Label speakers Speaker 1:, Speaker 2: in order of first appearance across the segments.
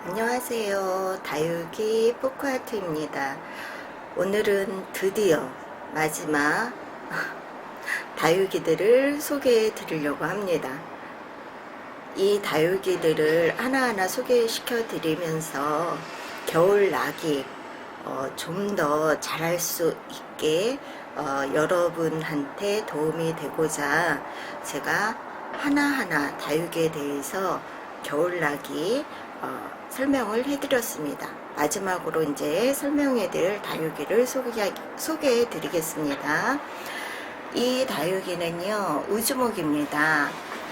Speaker 1: 안녕하세요. 다육이 포크아트입니다. 오늘은 드디어 마지막 다육이들을 소개해 드리려고 합니다. 이 다육이들을 하나하나 소개시켜 드리면서 겨울 낙이 좀 더 잘할 수 있게 여러분한테 도움이 되고자 제가 하나하나 다육이에 대해서 겨울나기 설명을 해드렸습니다. 마지막으로 이제 설명해 드릴 다육이를 소개해 드리겠습니다. 이 다육이는요, 우주목입니다.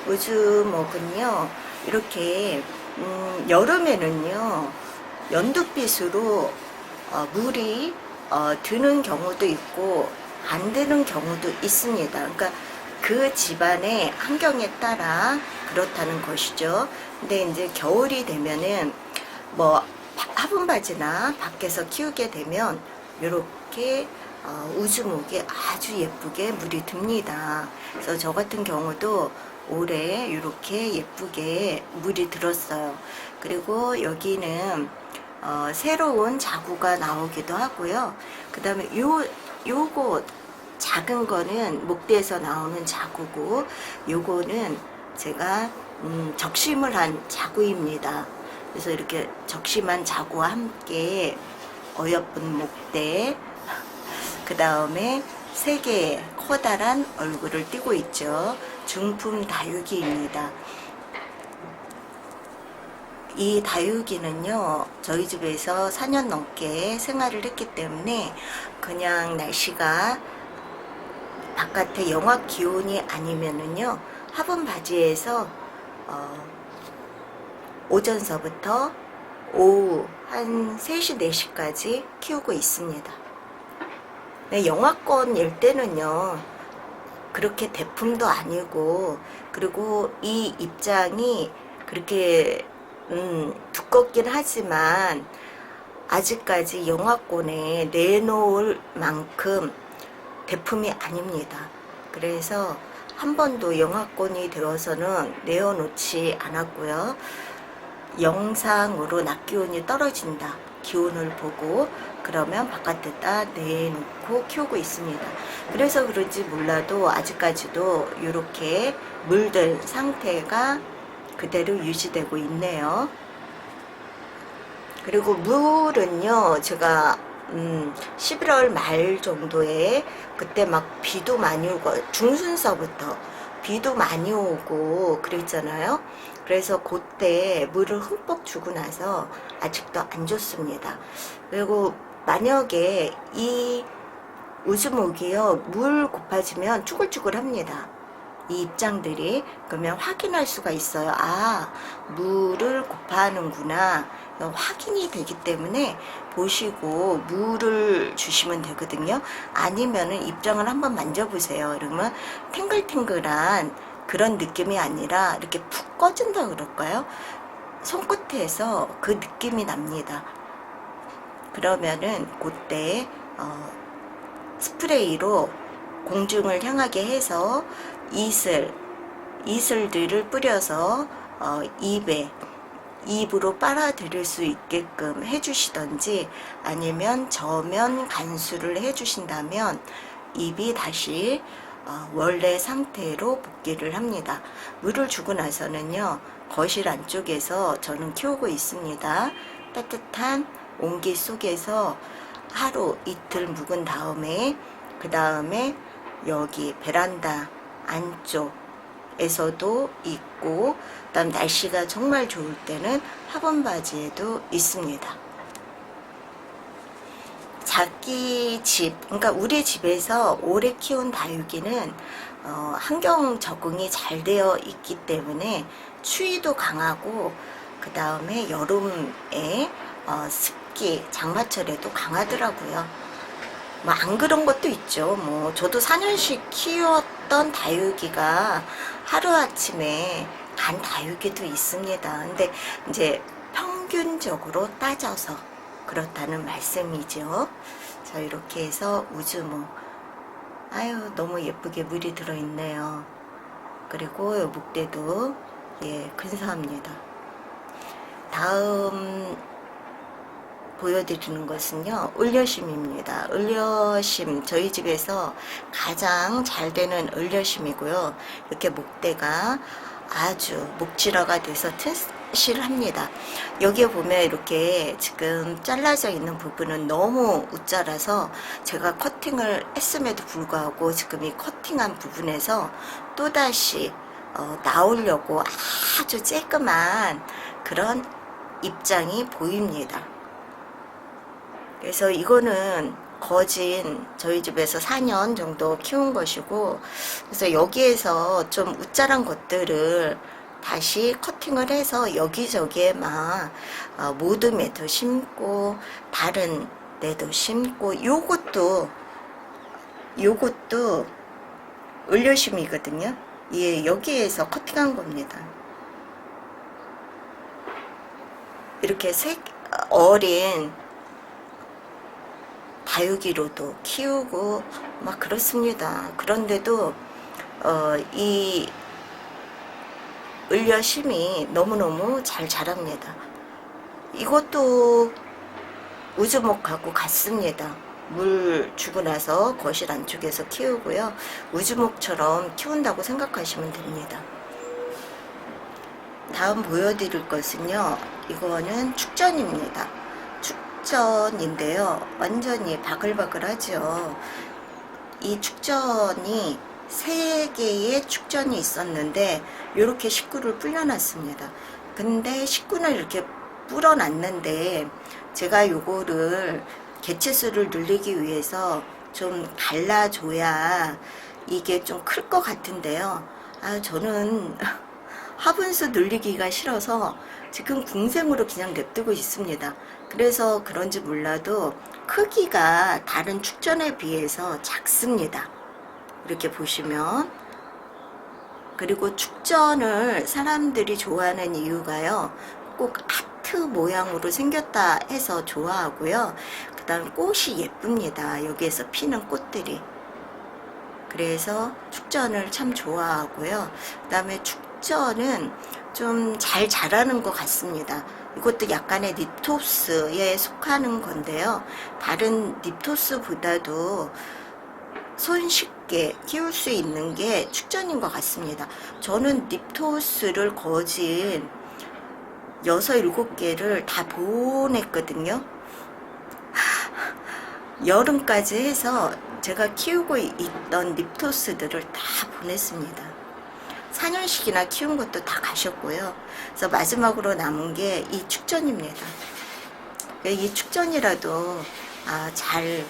Speaker 1: 우주목은요, 이렇게 여름에는요, 연두빛으로 물이 드는 경우도 있고 안 드는 경우도 있습니다. 그러니까 그 집안의 환경에 따라 그렇다는 것이죠. 근데 이제 겨울이 되면은 뭐 화분 바지나 밖에서 키우게 되면 이렇게 우주목에 아주 예쁘게 물이 듭니다. 그래서 저 같은 경우도 올해 이렇게 예쁘게 물이 들었어요. 그리고 여기는 새로운 자구가 나오기도 하고요. 그 다음에 요거 작은 거는 목대에서 나오는 자구고, 요거는 제가 적심을 한 자구입니다. 그래서 이렇게 적심한 자구와 함께 어여쁜 목대, 그 다음에 세 개의 커다란 얼굴을 띠고 있죠. 중품 다육이입니다. 이 다육이는요, 저희 집에서 4년 넘게 생활을 했기 때문에 그냥 날씨가 바깥에 영하 기온이 아니면은요, 화분 바지에서 오전서부터 오후 한 3시, 4시까지 키우고 있습니다. 네, 영하권일 때는요, 그렇게 대품도 아니고, 그리고 이 입장이 그렇게 두껍긴 하지만 아직까지 영하권에 내놓을 만큼 대품이 아닙니다. 그래서 한 번도 영하권이 되어서는 내어놓지 않았고요. 영상으로 낮 기온이 떨어진다, 기온을 보고 그러면 바깥에다 내놓고 키우고 있습니다. 그래서 그런지 몰라도 아직까지도 이렇게 물든 상태가 그대로 유지되고 있네요. 그리고 물은요, 제가 11월 말 정도에 그때 막 비도 많이 오고 중순서부터 비도 많이 오고 그랬잖아요. 그래서 그때 물을 흠뻑 주고 나서 아직도 안 좋습니다. 그리고 만약에 이 우주목이요, 물 고파지면 쭈글쭈글 합니다. 이 입장들이. 그러면 확인할 수가 있어요. 아, 물을 고파하는구나, 확인이 되기 때문에 보시고 물을 주시면 되거든요. 아니면은 입장을 한번 만져보세요. 그러면 탱글탱글한 그런 느낌이 아니라 이렇게 푹 꺼진다 그럴까요? 손끝에서 그 느낌이 납니다. 그러면은 그때 스프레이로 공중을 향하게 해서 이슬들을 뿌려서 입으로 빨아들일 수 있게끔 해주시던지, 아니면 저면 간수를 해주신다면 입이 다시 원래 상태로 복귀를 합니다. 물을 주고 나서는요, 거실 안쪽에서 저는 키우고 있습니다. 따뜻한 온기 속에서 하루 이틀 묵은 다음에, 그 다음에 여기 베란다 안쪽에서도 있고, 그 다음 날씨가 정말 좋을 때는 화분 바지에도 있습니다. 자기 집, 그러니까 우리 집에서 오래 키운 다육이는 환경 적응이 잘 되어 있기 때문에 추위도 강하고, 그 다음에 여름에 습기, 장마철에도 강하더라고요. 뭐 안 그런 것도 있죠. 뭐 저도 4년씩 키웠던 다육이가 하루아침에 간 다육이도 있습니다. 근데 이제 평균적으로 따져서 그렇다는 말씀이죠. 자, 이렇게 해서 우주목, 아유 너무 예쁘게 물이 들어있네요. 그리고 요 목대도 예 근사합니다. 다음 보여드리는 것은요, 을려심입니다. 을려심, 저희 집에서 가장 잘 되는 을려심이고요. 이렇게 목대가 아주 목질화가 돼서 튼실합니다. 여기에 보면 이렇게 지금 잘라져 있는 부분은 너무 웃자라서 제가 커팅을 했음에도 불구하고 지금 이 커팅한 부분에서 또다시 나오려고 아주 쬐끔한 그런 입장이 보입니다. 그래서 이거는 거진 저희 집에서 4년 정도 키운 것이고, 그래서 여기에서 좀 웃자란 것들을 다시 커팅을 해서 여기저기에 막 모둠에도 심고 다른 데도 심고, 요것도 을려심이거든요. 예, 여기에서 커팅한 겁니다. 이렇게 어린 다육이로도 키우고 막 그렇습니다. 그런데도 이 을려심이 너무너무 잘 자랍니다. 이것도 우주목하고 같습니다. 물 주고 나서 거실 안쪽에서 키우고요. 우주목처럼 키운다고 생각하시면 됩니다. 다음 보여드릴 것은요, 이거는 축전입니다. 축전인데요, 완전히 바글바글하죠. 이 축전이 3개의 축전이 있었는데 이렇게 식구를 불려놨습니다. 근데 식구는 이렇게 불어놨는데 제가 요거를 개체수를 늘리기 위해서 좀 갈라줘야 이게 좀 클 것 같은데요. 저는 화분수 늘리기가 싫어서 지금 궁생으로 그냥 냅두고 있습니다. 그래서 그런지 몰라도 크기가 다른 축전에 비해서 작습니다. 이렇게 보시면. 그리고 축전을 사람들이 좋아하는 이유가요, 꼭 하트 모양으로 생겼다 해서 좋아하고요. 그 다음 꽃이 예쁩니다. 여기에서 피는 꽃들이. 그래서 축전을 참 좋아하고요. 그 다음에 축전은 좀 잘 자라는 것 같습니다. 이것도 약간의 립토스에 속하는 건데요. 다른 립토스보다도 손쉽게 키울 수 있는 게 축전인 것 같습니다. 저는 립토스를 거진 6, 7개를 다 보냈거든요. 여름까지 해서 제가 키우고 있던 립토스들을 다 보냈습니다. 4년씩이나 키운 것도 다 가셨고요. 그래서 마지막으로 남은 게 이 축전입니다. 이 축전이라도 잘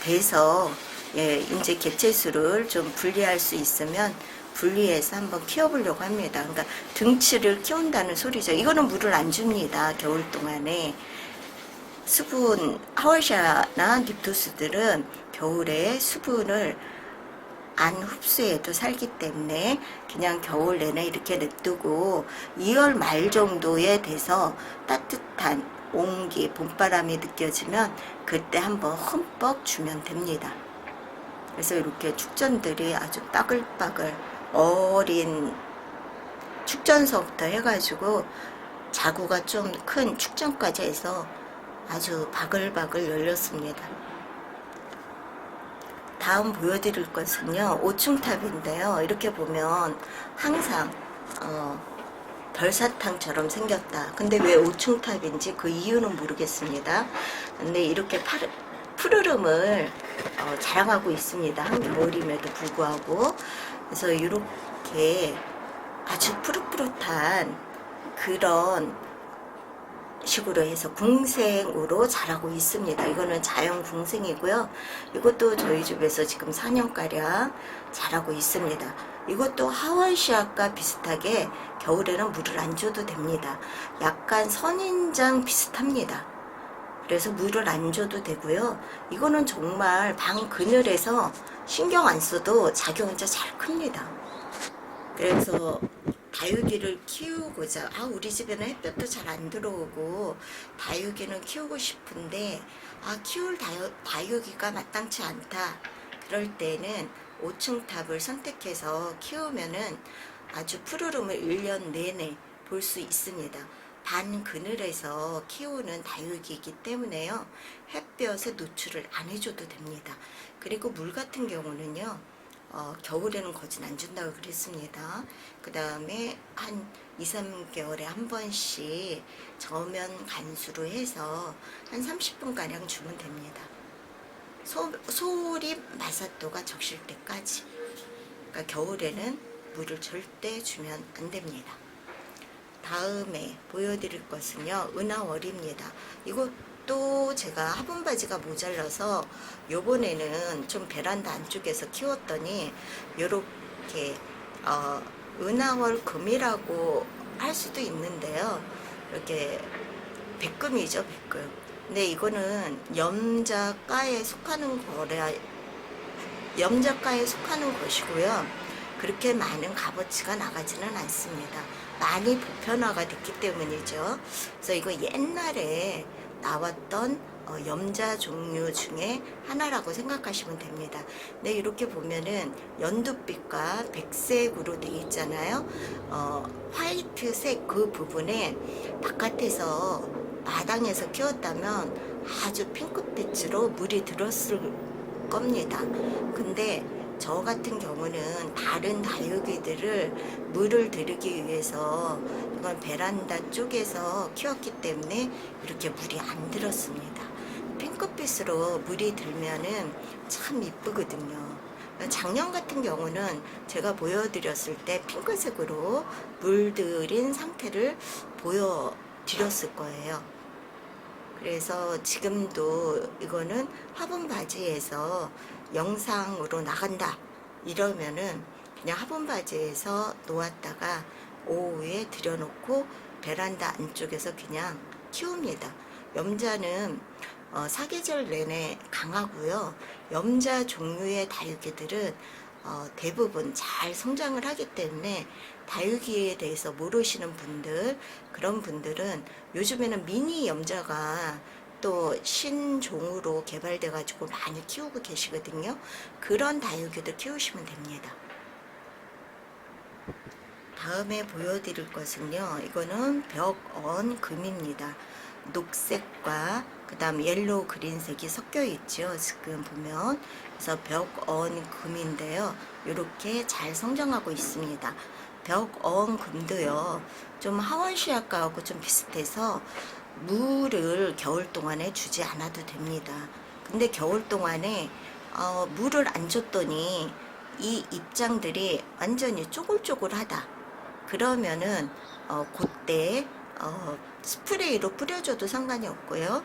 Speaker 1: 돼서, 예, 이제 개체수를 좀 분리할 수 있으면 분리해서 한번 키워보려고 합니다. 그러니까 등치를 키운다는 소리죠. 이거는 물을 안 줍니다. 겨울 동안에. 수분, 하월샤나 립토스들은 겨울에 수분을 안 흡수해도 살기 때문에 그냥 겨울 내내 이렇게 냅두고 2월 말 정도에 돼서 따뜻한 온기, 봄바람이 느껴지면 그때 한번 흠뻑 주면 됩니다. 그래서 이렇게 축전들이 아주 빠글빠글, 어린 축전서부터 해가지고 자구가 좀 큰 축전까지 해서 아주 바글바글 열렸습니다. 다음 보여드릴 것은요, 5층탑인데요. 이렇게 보면 항상 별사탕처럼 생겼다. 근데 왜 5층탑인지 그 이유는 모르겠습니다. 근데 이렇게 푸르름을 자랑하고 있습니다. 한겨울임에도 불구하고. 그래서 이렇게 아주 푸릇푸릇한 그런 식으로 해서 궁생으로 자라고 있습니다. 이거는 자연 궁생이고요. 이것도 저희 집에서 지금 4년가량 자라고 있습니다. 이것도 하와이시아과 비슷하게 겨울에는 물을 안 줘도 됩니다. 약간 선인장 비슷합니다. 그래서 물을 안 줘도 되고요. 이거는 정말 방 그늘에서 신경 안 써도 자기 혼자 잘 큽니다. 그래서 다육이를 키우고자, 우리 집에는 햇볕도 잘 안 들어오고 다육이는 키우고 싶은데 키울 다육이가 마땅치 않다. 그럴 때는 5층 탑을 선택해서 키우면은 아주 푸르름을 1년 내내 볼 수 있습니다. 반그늘에서 키우는 다육이기 때문에요. 햇볕에 노출을 안 해줘도 됩니다. 그리고 물 같은 경우는요. 겨울에는 거진 안 준다고 그랬습니다. 그 다음에 한 2, 3개월에 한 번씩 저면 간수로 해서 한 30분가량 주면 됩니다. 소립 마사토가 적실 때까지. 그러니까 겨울에는 물을 절대 주면 안 됩니다. 다음에 보여드릴 것은요, 은하월입니다. 이것도 제가 화분 바지가 모자라서 요번에는 좀 베란다 안쪽에서 키웠더니 요렇게 은하월 금이라고 할 수도 있는데요. 이렇게 백금이죠, 백금. 근데 이거는 염자과에 속하는 것이고요. 그렇게 많은 값어치가 나가지는 않습니다. 많이 보편화가 됐기 때문이죠. 그래서 이거 옛날에 나왔던 염자 종류 중에 하나라고 생각하시면 됩니다. 근데 이렇게 보면은 연두빛과 백색으로 되어 있잖아요. 화이트색 그 부분에 바깥에서 마당에서 키웠다면 아주 핑크빛으로 물이 들었을 겁니다. 근데 저 같은 경우는 다른 다육이들을 물을 들이기 위해서 이건 베란다 쪽에서 키웠기 때문에 이렇게 물이 안 들었습니다. 핑크빛으로 물이 들면은 참 이쁘거든요. 작년 같은 경우는 제가 보여드렸을 때 핑크색으로 물들인 상태를 보여드렸을 거예요. 그래서 지금도 이거는 화분 바지에서 영상으로 나간다 이러면은 그냥 화분 바지에서 놓았다가 오후에 들여놓고 베란다 안쪽에서 그냥 키웁니다. 염자는 사계절 내내 강하고요. 염자 종류의 다육이들은 대부분 잘 성장을 하기 때문에 다육이에 대해서 모르시는 분들, 그런 분들은 요즘에는 미니 염자가 또 신종으로 개발돼 가지고 많이 키우고 계시거든요. 그런 다육이도 키우시면 됩니다. 다음에 보여드릴 것은요, 이거는 벽언 금입니다. 녹색과 그 다음 옐로우 그린색이 섞여 있죠. 지금 보면. 그래서 벽언 금인데요. 이렇게 잘 성장하고 있습니다. 벽언 금도요, 좀 하원시아과하고 좀 비슷해서 물을 겨울 동안에 주지 않아도 됩니다. 근데 겨울 동안에 물을 안 줬더니 이 입장들이 완전히 쪼글쪼글하다. 그러면은 그때 스프레이로 뿌려줘도 상관이 없고요.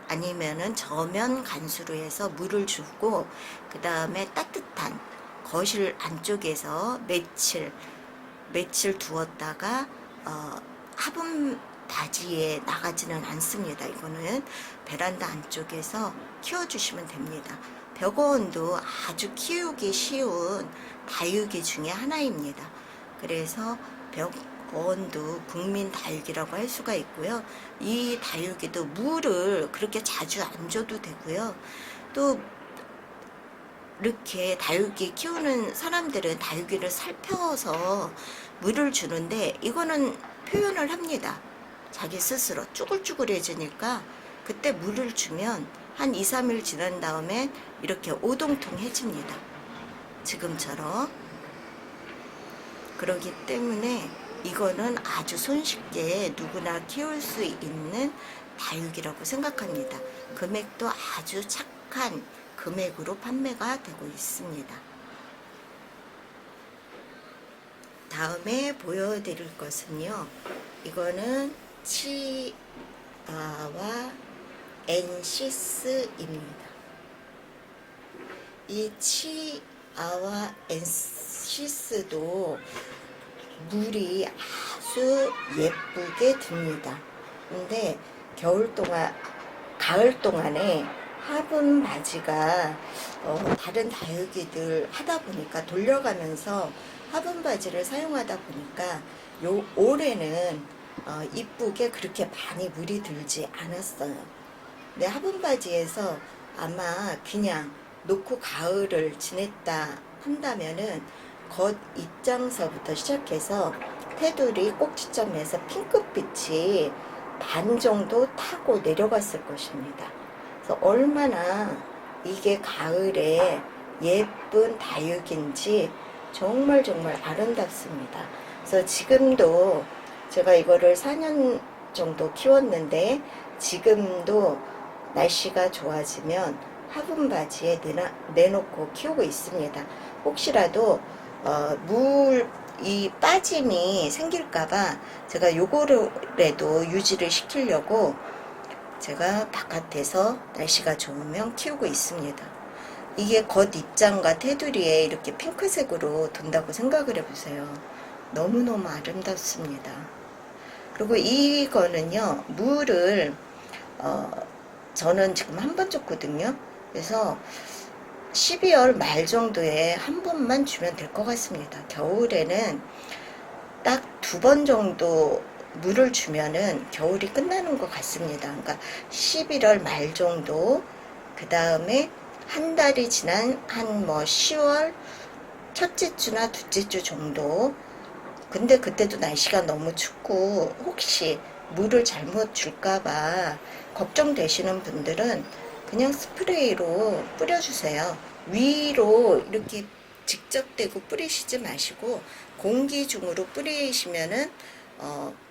Speaker 1: 아니면은 저면 간수로 해서 물을 주고 그 다음에 따뜻한 거실 안쪽에서 며칠 두었다가 화분 바지에 나가지는 않습니다. 이거는 베란다 안쪽에서 키워주시면 됩니다. 벽어원도 아주 키우기 쉬운 다육이 중에 하나입니다. 그래서 벽어원도 국민 다육이라고 할 수가 있고요. 이 다육이도 물을 그렇게 자주 안 줘도 되고요. 또 이렇게 다육이 키우는 사람들은 다육이를 살펴서 물을 주는데 이거는 표현을 합니다. 자기 스스로 쭈글쭈글해지니까 그때 물을 주면 한 2, 3일 지난 다음에 이렇게 오동통해집니다. 지금처럼. 그렇기 때문에 이거는 아주 손쉽게 누구나 키울 수 있는 다육이라고 생각합니다. 금액도 아주 착한 금액으로 판매가 되고 있습니다. 다음에 보여드릴 것은요, 이거는 치아와 엔시스입니다. 이 치아와 엔시스도 물이 아주 예쁘게 듭니다. 근데 가을 동안에 화분 바지가 다른 다육이들 하다 보니까 돌려가면서 화분 바지를 사용하다 보니까 올해는 이쁘게 그렇게 많이 물이 들지 않았어요. 근데 화분 바지에서 아마 그냥 놓고 가을을 지냈다 한다면은 겉 입장서부터 시작해서 테두리 꼭지점에서 핑크빛이 반 정도 타고 내려갔을 것입니다. 그래서 얼마나 이게 가을에 예쁜 다육인지 정말 정말 아름답습니다. 그래서 지금도 제가 이거를 4년 정도 키웠는데 지금도 날씨가 좋아지면 화분 바지에 내놓고 키우고 있습니다. 혹시라도 이 빠짐이 생길까봐 제가 요거라도 유지를 시키려고 제가 바깥에서 날씨가 좋으면 키우고 있습니다. 이게 겉입장과 테두리에 이렇게 핑크색으로 돈다고 생각을 해보세요. 너무너무 아름답습니다. 그리고 이거는요, 물을 저는 지금 한 번 줬거든요. 그래서 12월 말 정도에 한 번만 주면 될 것 같습니다. 겨울에는 딱 2번 정도 물을 주면은 겨울이 끝나는 것 같습니다. 그러니까 11월 말 정도, 그 다음에 한 달이 지난 한 10월 첫째 주나 둘째 주 정도. 근데 그때도 날씨가 너무 춥고 혹시 물을 잘못 줄까봐 걱정되시는 분들은 그냥 스프레이로 뿌려주세요. 위로 이렇게 직접 대고 뿌리시지 마시고 공기 중으로 뿌리시면은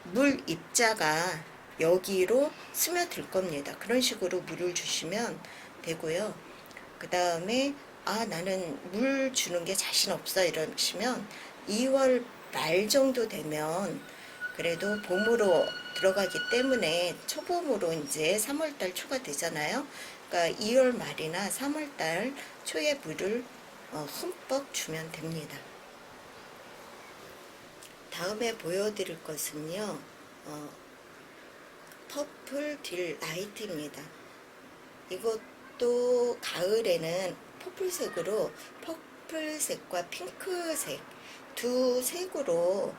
Speaker 1: 물 입자가 여기로 스며들 겁니다. 그런 식으로 물을 주시면 되고요. 그 다음에 나는 물 주는 게 자신 없어 이러시면 2월 말 정도 되면 그래도 봄으로 들어가기 때문에 초봄으로 이제 3월달 초가 되잖아요. 그러니까 2월 말이나 3월달 초에 물을 흠뻑 주면 됩니다. 다음에 보여드릴 것은요, 퍼플 딜라이트입니다. 이것도 가을에는 퍼플색으로, 퍼플색과 핑크색 두 색으로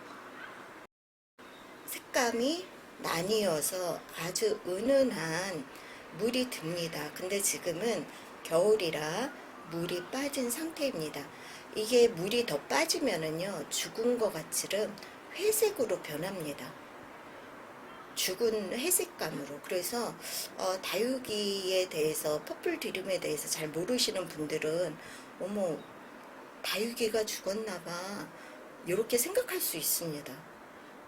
Speaker 1: 색감이 나뉘어서 아주 은은한 물이 듭니다. 근데 지금은 겨울이라 물이 빠진 상태입니다. 이게 물이 더 빠지면은요, 죽은 것 같이는 회색으로 변합니다. 죽은 회색감으로. 그래서 다육이에 대해서, 퍼플 드림에 대해서 잘 모르시는 분들은 어머, 다육이가 죽었나봐 이렇게 생각할 수 있습니다.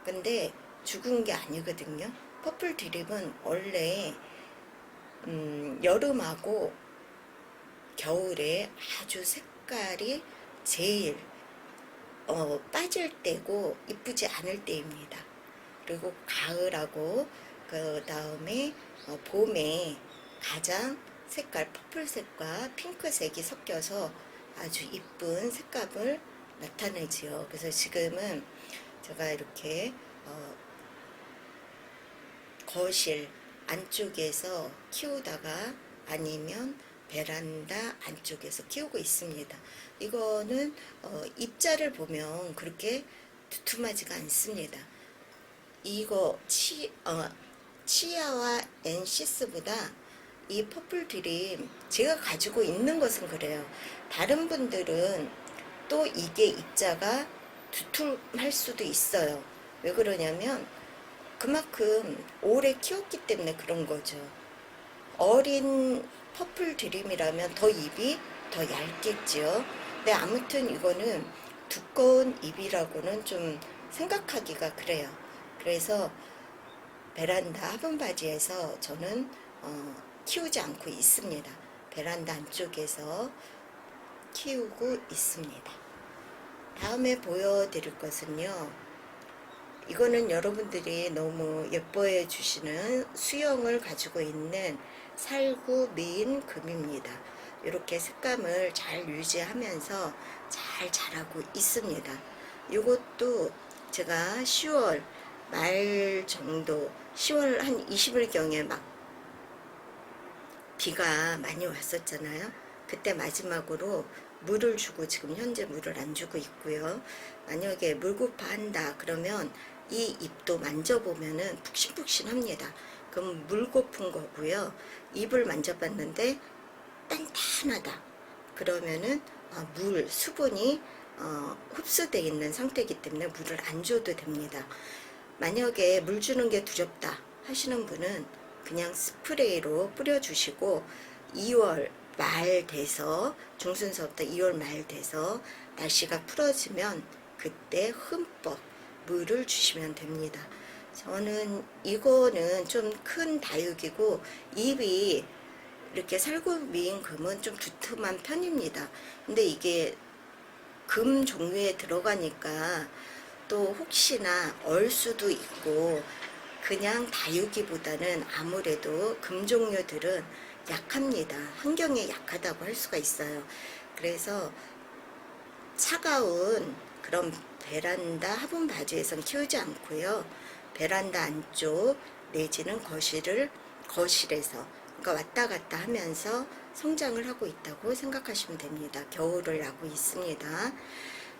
Speaker 1: 근데 죽은 게 아니거든요. 퍼플 드림은 원래 여름하고 겨울에 아주 색깔이 제일 빠질 때고 이쁘지 않을 때입니다. 그리고 가을하고 그 다음에 봄에 가장 색깔 퍼플색과 핑크색이 섞여서 아주 이쁜 색감을 나타내지요. 그래서 지금은 제가 이렇게 거실 안쪽에서 키우다가 아니면 베란다 안쪽에서 키우고 있습니다. 이거는 입자를 보면 그렇게 두툼하지가 않습니다. 이거 치아와 엔시스보다 이 퍼플 드림 제가 가지고 있는 것은 그래요. 다른 분들은 또 이게 입자가 두툼할 수도 있어요. 왜 그러냐면 그만큼 오래 키웠기 때문에 그런 거죠. 어린 퍼플 드림이라면 더 잎이 더 얇겠죠. 근데 아무튼 이거는 두꺼운 잎이라고는 좀 생각하기가 그래요. 그래서 베란다 화분바지에서 저는 키우지 않고 있습니다. 베란다 안쪽에서 키우고 있습니다. 다음에 보여드릴 것은요, 이거는 여러분들이 너무 예뻐해 주시는 수영을 가지고 있는 살구 미인 금입니다. 이렇게 색감을 잘 유지하면서 잘 자라고 있습니다. 이것도 제가 10월 말 정도, 10월 한 20일경에 막 비가 많이 왔었잖아요. 그때 마지막으로 물을 주고 지금 현재 물을 안 주고 있고요. 만약에 물고파한다 그러면 이 잎도 만져보면은 푹신푹신합니다. 그럼 물고픈 거고요. 잎을 만져봤는데 단단하다 그러면은 수분이 흡수되어 있는 상태이기 때문에 물을 안 줘도 됩니다. 만약에 물 주는 게 두렵다 하시는 분은 그냥 스프레이로 뿌려주시고 2월 말 돼서 중순서부터 2월 말 돼서 날씨가 풀어지면 그때 흠뻑 물을 주시면 됩니다. 저는 이거는 좀 큰 다육이고 잎이 이렇게 살구미인 금은 좀 두툼한 편입니다. 근데 이게 금 종류에 들어가니까 또 혹시나 얼 수도 있고 그냥 다육이보다는 아무래도 금 종류들은 약합니다. 환경에 약하다고 할 수가 있어요. 그래서 차가운 그런 베란다 화분 바지에선 키우지 않고요. 베란다 안쪽 내지는 거실에서 그러니까 왔다 갔다 하면서 성장을 하고 있다고 생각하시면 됩니다. 겨울을 나고 있습니다.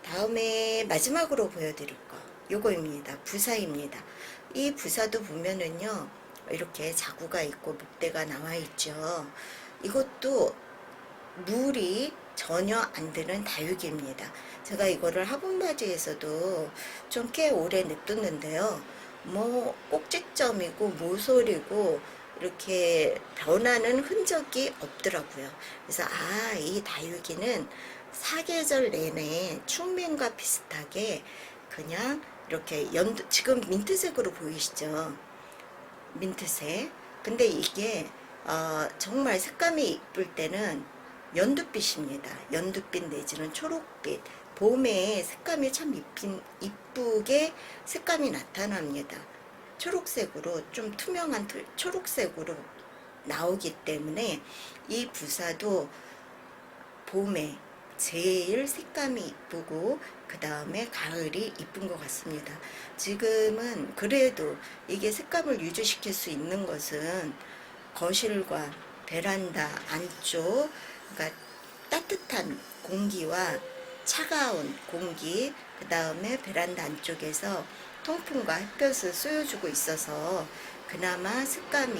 Speaker 1: 다음에 마지막으로 보여드릴 거 요거입니다. 부사입니다. 이 부사도 보면은요 이렇게 자구가 있고 목대가 나와 있죠. 이것도 물이 전혀 안 드는 다육입니다. 제가 이거를 화분바지에서도 좀 꽤 오래 냅뒀는데요. 뭐 꼭지점이고 모서리고 이렇게 변하는 흔적이 없더라고요. 그래서 이 다육이는 사계절 내내 충мен과 비슷하게 그냥 이렇게 지금 민트색으로 보이시죠? 민트색. 근데 이게 정말 색감이 이쁠 때는 연두빛입니다. 연두빛 내지는 초록빛. 봄에 색감이 참 이쁘게 색감이 나타납니다. 초록색으로 좀 투명한 초록색으로 나오기 때문에 이 부사도 봄에 제일 색감이 이쁘고 그 다음에 가을이 이쁜 것 같습니다. 지금은 그래도 이게 색감을 유지시킬 수 있는 것은 거실과 베란다 안쪽, 그러니까 따뜻한 공기와 차가운 공기, 그 다음에 베란다 안쪽에서 통풍과 햇볕을 쏘여주고 있어서 그나마 색감이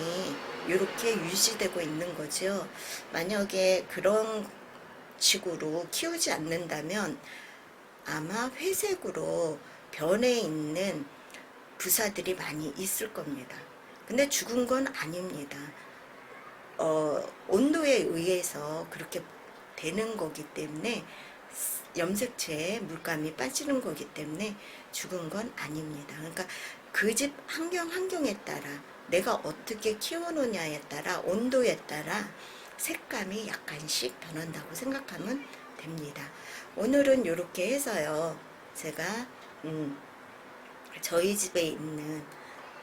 Speaker 1: 이렇게 유지되고 있는 거죠. 만약에 그런 식으로 키우지 않는다면 아마 회색으로 변해 있는 부사들이 많이 있을 겁니다. 근데 죽은 건 아닙니다. 온도에 의해서 그렇게 되는 거기 때문에 염색체에 물감이 빠지는 거기 때문에 죽은 건 아닙니다. 그러니까 그 집 환경에 따라 내가 어떻게 키워놓냐에 따라 온도에 따라 색감이 약간씩 변한다고 생각하면 됩니다. 오늘은 이렇게 해서요. 제가 저희 집에 있는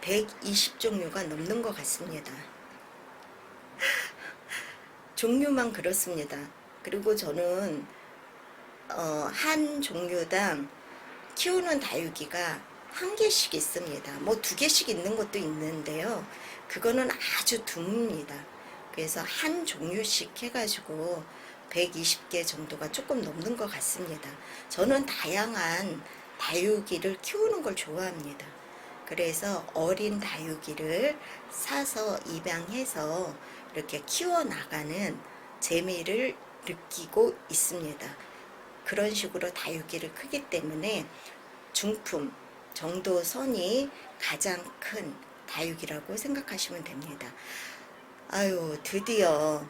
Speaker 1: 120종류가 넘는 것 같습니다. 종류만 그렇습니다. 그리고 저는 한 종류당 키우는 다육이가 한 개씩 있습니다. 뭐 두 개씩 있는 것도 있는데요. 그거는 아주 드뭅니다. 그래서 한 종류씩 해가지고 120개 정도가 조금 넘는 것 같습니다. 저는 다양한 다육이를 키우는 걸 좋아합니다. 그래서 어린 다육이를 사서 입양해서 이렇게 키워나가는 재미를 느끼고 있습니다. 그런 식으로 다육이를 크기 때문에 중품 정도 선이 가장 큰 다육이라고 생각하시면 됩니다. 아유, 드디어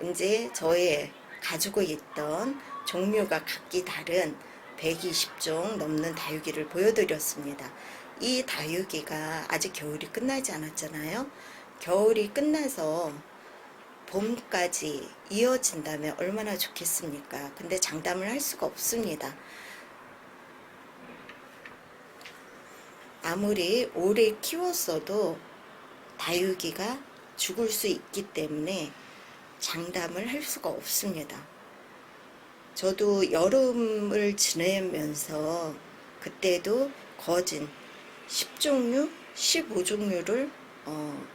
Speaker 1: 이제 저의 가지고 있던 종류가 각기 다른 120종 넘는 다육이를 보여드렸습니다. 이 다육이가 아직 겨울이 끝나지 않았잖아요. 겨울이 끝나서 봄까지 이어진다면 얼마나 좋겠습니까? 근데 장담을 할 수가 없습니다. 아무리 오래 키웠어도 다육이가 죽을 수 있기 때문에 장담을 할 수가 없습니다. 저도 여름을 지내면서 그때도 거진 10종류, 15종류를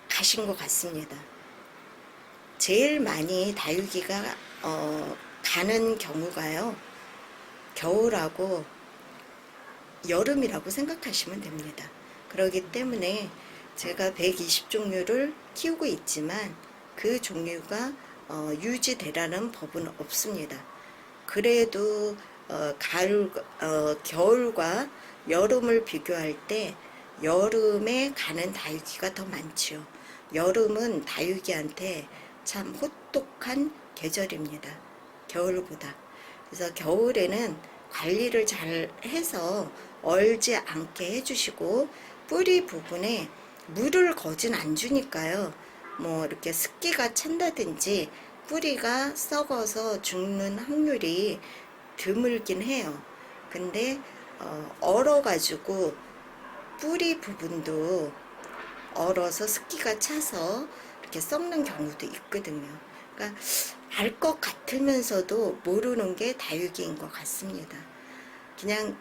Speaker 1: 가신 것 같습니다. 제일 많이 다육이가 가는 경우가요. 겨울하고 여름이라고 생각하시면 됩니다. 그렇기 때문에 제가 120종류를 키우고 있지만 그 종류가 유지되라는 법은 없습니다. 그래도 겨울과 여름을 비교할 때 여름에 가는 다육이가 더 많죠. 여름은 다육이한테 참 호똑한 계절입니다. 겨울보다. 그래서 겨울에는 관리를 잘 해서 얼지 않게 해주시고, 뿌리 부분에 물을 거진 안 주니까요. 뭐 이렇게 습기가 찬다든지 뿌리가 썩어서 죽는 확률이 드물긴 해요. 근데 얼어가지고 뿌리 부분도 얼어서 습기가 차서 이렇게 썩는 경우도 있거든요. 그러니까 알 것 같으면서도 모르는 게 다육이인 것 같습니다. 그냥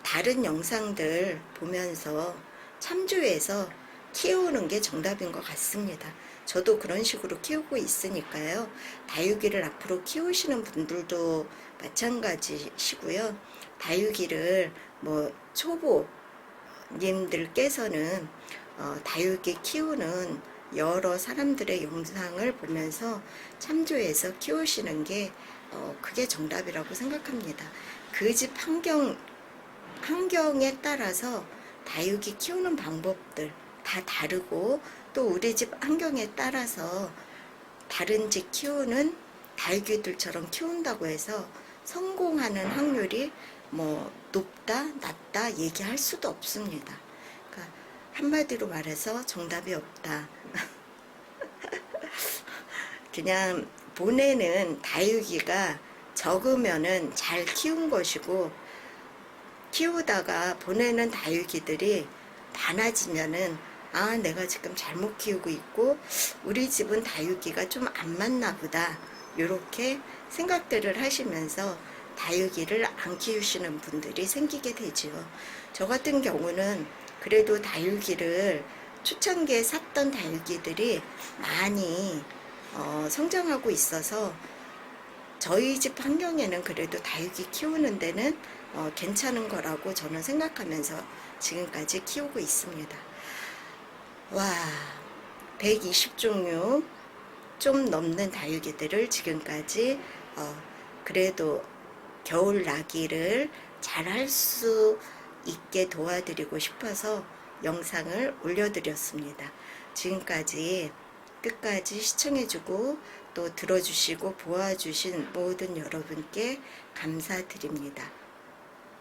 Speaker 1: 다른 영상들 보면서 참조해서 키우는 게 정답인 것 같습니다. 저도 그런 식으로 키우고 있으니까요. 다육이를 앞으로 키우시는 분들도 마찬가지시고요. 다육이를 뭐 초보님들께서는 다육이 키우는 여러 사람들의 영상을 보면서 참조해서 키우시는 게 그게 정답이라고 생각합니다. 그 집 환경에 따라서 다육이 키우는 방법들 다 다르고, 또 우리 집 환경에 따라서 다른 집 키우는 다육이들처럼 키운다고 해서 성공하는 확률이 뭐 높다 낮다 얘기할 수도 없습니다. 그러니까 한마디로 말해서 정답이 없다. 그냥 보내는 다육이가 적으면은 잘 키운 것이고, 키우다가 보내는 다육이들이 많아지면은 아, 내가 지금 잘못 키우고 있고 우리 집은 다육이가 좀 안 맞나 보다, 이렇게 생각들을 하시면서 다육이를 안 키우시는 분들이 생기게 되지요. 저 같은 경우는 그래도 다육이를 초창기에 샀던 다육이들이 많이 성장하고 있어서 저희 집 환경에는 그래도 다육이 키우는 데는 괜찮은 거라고 저는 생각하면서 지금까지 키우고 있습니다. 와, 120종류 좀 넘는 다육이들을 지금까지 그래도 겨울 나기를 잘 할 수 있게 도와드리고 싶어서 영상을 올려드렸습니다. 지금까지 끝까지 시청해주고 또 들어주시고 보아주신 모든 여러분께 감사드립니다.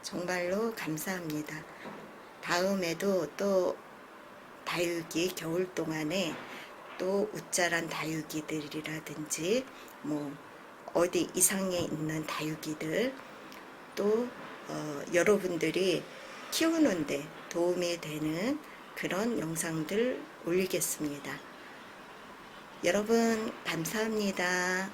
Speaker 1: 정말로 감사합니다. 다음에도 또 다육이 겨울 동안에 또 웃자란 다육이들이라든지 뭐 어디 이상에 있는 다육이들, 또 여러분들이 키우는데 도움이 되는 그런 영상들 올리겠습니다. 여러분 감사합니다.